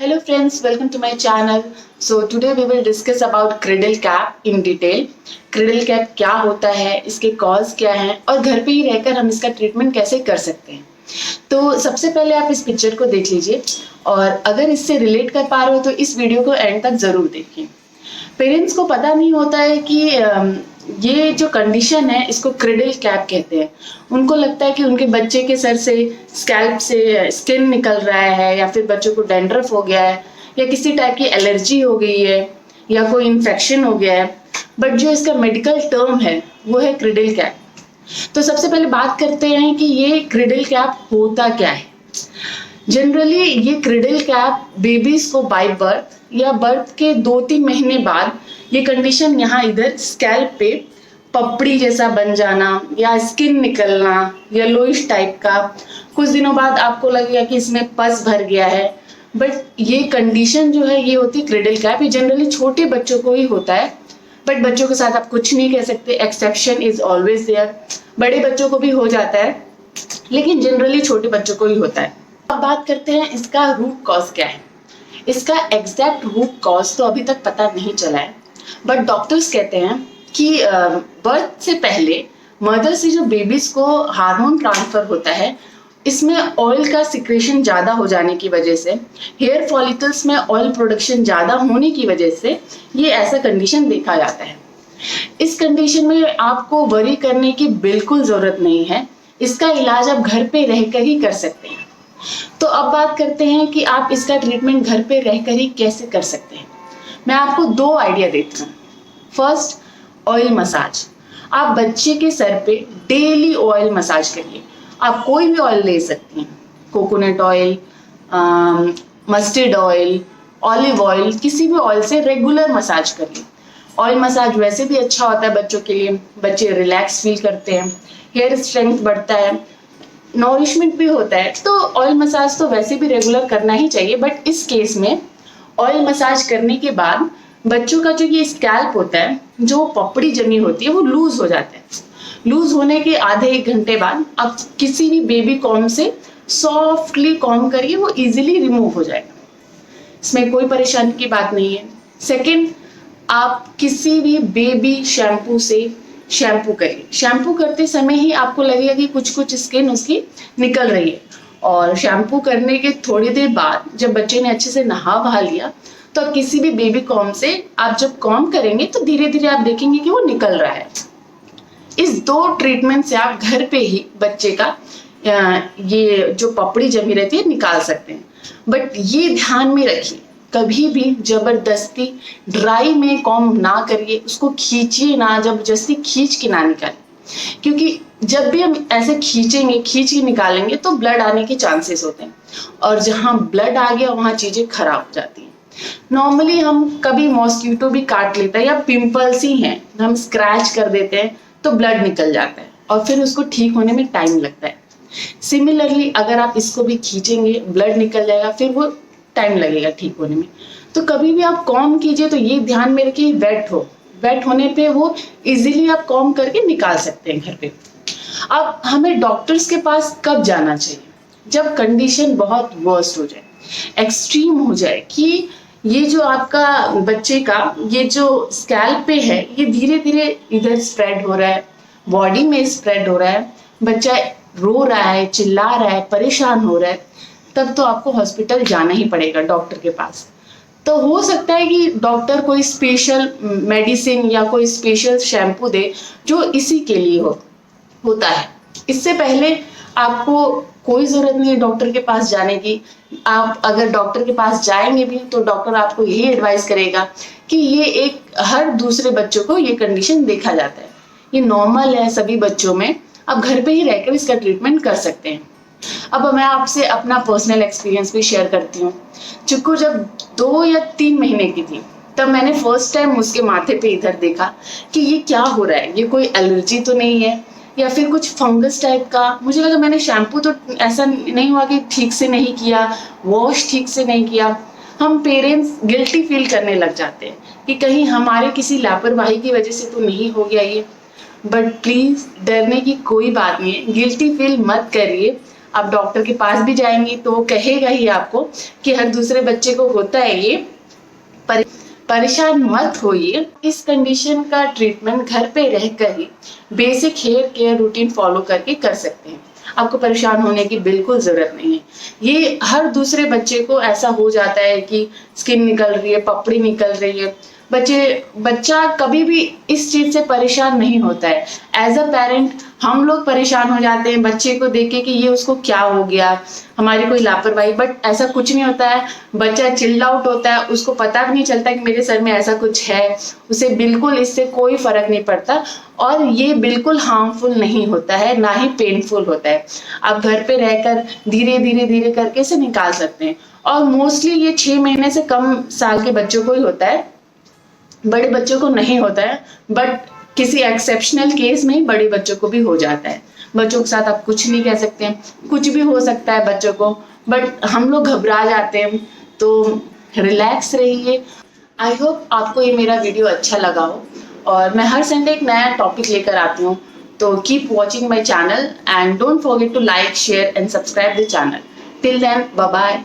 Hello friends, welcome to my channel. So today we will discuss about cradle cap in detail. Cradle cap क्या होता है, इसके cause क्या हैं और घर पे ही रहकर हम इसका ट्रीटमेंट कैसे कर सकते हैं। तो सबसे पहले आप इस पिक्चर को देख लीजिए और अगर इससे रिलेट कर पा रहे हो तो इस वीडियो को एंड तक जरूर देखिए। पेरेंट्स को पता नहीं होता है कि ये जो कंडीशन है इसको क्रेडल कैप कहते हैं। उनको लगता है कि उनके बच्चे के सर से स्कैल्प से स्किन निकल रहा है या फिर बच्चों को डैंड्रफ हो गया है या किसी टाइप की एलर्जी हो गई है या कोई इन्फेक्शन हो गया है। बट जो इसका मेडिकल टर्म है वो है क्रेडल कैप। तो सबसे पहले बात करते हैं कि ये क्रेडल कैप होता क्या है। जनरली ये क्रेडल कैप बेबीज को बाय बर्थ या बर्थ के 2-3 महीने बाद ये कंडीशन यहाँ इधर स्कैल्प पे पपड़ी जैसा बन जाना या स्किन निकलना येलोइश टाइप का, कुछ दिनों बाद आपको लगेगा कि इसमें पस भर गया है। बट ये कंडीशन जो है ये होती है क्रेडल कैप। ये जनरली छोटे बच्चों को ही होता है, बट बच्चों के साथ आप कुछ नहीं कह सकते, एक्सेप्शन इज ऑलवेज देयर। बड़े बच्चों को भी हो जाता है लेकिन जनरली छोटे बच्चों को ही होता है। अब बात करते हैं इसका रूट कॉज क्या है। इसका एग्जैक्ट रूट कॉज तो अभी तक पता नहीं चला है, बट डॉक्टर्स कहते हैं कि बर्थ से पहले मदर से जो बेबीज को हार्मोन ट्रांसफर होता है इसमें ऑयल का सिक्रेशन ज़्यादा हो जाने की वजह से, हेयर फॉलिकल्स में ऑयल प्रोडक्शन ज़्यादा होने की वजह से ये ऐसा कंडीशन देखा जाता है। इस कंडीशन में आपको वरी करने की बिल्कुल ज़रूरत नहीं है। इसका इलाज आप घर पे रहकर ही कर सकते हैं। तो अब बात करते हैं कि आप इसका ट्रीटमेंट घर पे रहकर ही कैसे कर सकते हैं। मैं आपको 2 आइडिया देती हूँ। First, oil massage. आप बच्चे के सर पे डेली ऑयल मसाज करिए। आप कोई भी ऑयल ले सकती हैं, coconut oil, mustard oil, olive oil, किसी भी ऑयल से रेगुलर मसाज करिए। ऑयल मसाज वैसे भी अच्छा होता है बच्चों के लिए, बच्चे रिलैक्स फील करते हैं, हेयर स्ट्रेंथ बढ़ता है, नॉरिशमेंट भी होता है। तो ऑयल मसाज तो वैसे भी रेगुलर करना ही चाहिए, बट इस केस में ऑयल मसाज करने के बाद बच्चों का जो ये स्कैल्प होता है, जो पपड़ी जमी होती है वो लूज हो जाता है। लूज होने के आधे 1 घंटे बाद आप किसी भी बेबी कॉम से सॉफ्टली कॉम करिए, वो इजीली रिमूव हो जाएगा। इसमें कोई परेशानी की बात नहीं है। सेकंड, आप किसी भी बेबी शैम्पू से शैम्पू करिए। शैम्पू करते समय ही आपको लगेगा कि कुछ कुछ स्किन उसकी निकल रही है, और शैम्पू करने के थोड़ी देर बाद जब बच्चे ने अच्छे से नहा वहा लिया तो किसी भी बेबी कॉम से आप जब कॉम करेंगे तो धीरे धीरे आप देखेंगे कि वो निकल रहा है। इस 2 ट्रीटमेंट से आप घर पे ही बच्चे का ये जो पपड़ी जमी रहती है निकाल सकते हैं। बट ये ध्यान में रखिए, कभी भी जबरदस्ती ड्राई में कॉम ना करिए, उसको खींचिए ना, जबरदस्ती खींच के ना निकालें। क्योंकि जब भी हम ऐसे खींचेंगे, खींच के निकालेंगे तो ब्लड आने के चांसेस होते हैं, और जहाँ ब्लड आ गया वहाँ चीजें खराब हो जाती हैं। नॉर्मली हम कभी मॉस्किटो भी काट लेता है या पिंपल्स ही हैं, हम स्क्रैच कर देते हैं तो ब्लड निकल जाता है और फिर उसको ठीक होने में टाइम लगता है। सिमिलरली अगर आप इसको भी खींचेंगे ब्लड निकल जाएगा, फिर वो टाइम लगेगा ठीक होने में। तो कभी भी आप कॉम कीजिए तो ये ध्यान में रखिए वेट हो, वेट होने पे वो इजीली आप कॉम करके निकाल सकते हैं घर पे। अब हमें डॉक्टर्स के पास कब जाना चाहिए? जब कंडीशन बहुत वर्स्ट हो जाए, एक्सट्रीम हो जाए, कि ये जो आपका बच्चे का ये जो स्कैल्प पे है ये धीरे धीरे इधर स्प्रेड हो रहा है, बॉडी में स्प्रेड हो रहा है, बच्चा रो रहा है, चिल्ला रहा है, परेशान हो रहा है, तब तो आपको हॉस्पिटल जाना ही पड़ेगा डॉक्टर के पास। तो हो सकता है कि डॉक्टर कोई स्पेशल मेडिसिन या कोई स्पेशल शैम्पू दे जो इसी के लिए होता है। इससे पहले आपको कोई जरूरत नहीं है डॉक्टर के पास जाने की। आप अगर डॉक्टर के पास जाएंगे भी तो डॉक्टर आपको यही एडवाइस करेगा कि ये एक हर दूसरे बच्चों को ये कंडीशन देखा जाता है, ये नॉर्मल है सभी बच्चों में, आप घर पे ही रहकर इसका ट्रीटमेंट कर सकते हैं। अब मैं आपसे अपना पर्सनल एक्सपीरियंस भी शेयर करती हूँ। चिक्कू जब 2 या 3 महीने की थी तब मैंने फर्स्ट टाइम उसके माथे पे इधर देखा कि ये क्या हो रहा है, ये कोई एलर्जी तो नहीं है या फिर कुछ फंगस टाइप का। मुझे लगा मैंने शैम्पू तो ऐसा नहीं हुआ कि ठीक से नहीं किया, वॉश ठीक से नहीं किया। हम पेरेंट्स गिल्टी फील करने लग जाते हैं कि कहीं हमारे किसी लापरवाही की वजह से तो नहीं हो गया ये। बट प्लीज डरने की कोई बात नहीं है, गिल्टी फील मत करिए। आप डॉक्टर के पास भी जाएंगी तो वो कहेगा ही आपको कि हर दूसरे बच्चे को होता है ये, परेशान मत होइए। इस कंडीशन का ट्रीटमेंट घर पे रहकर ही basic hair care routine follow करके कर सकते हैं। आपको परेशान होने की बिल्कुल जरूरत नहीं है। ये हर दूसरे बच्चे को ऐसा हो जाता है कि स्किन निकल रही है, पपड़ी निकल रही है। बच्चा कभी भी इस चीज से परेशान नहीं होता है। एज अ पेरेंट हम लोग परेशान हो जाते हैं बच्चे को देख के कि ये उसको क्या हो गया, हमारी कोई लापरवाही, बट ऐसा कुछ नहीं होता है। बच्चा चिल्ड आउट होता है, उसको पता भी नहीं चलता कि मेरे सर में ऐसा कुछ है, उसे बिल्कुल इससे कोई फर्क नहीं पड़ता और ये बिल्कुल हार्मफुल नहीं होता है, ना ही पेनफुल होता है। आप घर पे रहकर धीरे धीरे धीरे करके इसे निकाल सकते हैं और मोस्टली ये 6 महीने से कम साल के बच्चों को ही होता है, बड़े बच्चों को नहीं होता है। बट किसी एक्सेप्शनल केस में ही बड़े बच्चों को भी हो जाता है। बच्चों के साथ आप कुछ नहीं कह सकते हैं, कुछ भी हो सकता है बच्चों को, बट हम लोग घबरा जाते हैं। तो रिलैक्स रहिए। आई होप आपको ये मेरा वीडियो अच्छा लगा हो और मैं हर संडे एक नया टॉपिक लेकर आती हूँ। तो keep watching my channel and don't forget to like, share and subscribe the channel. Till then, bye bye.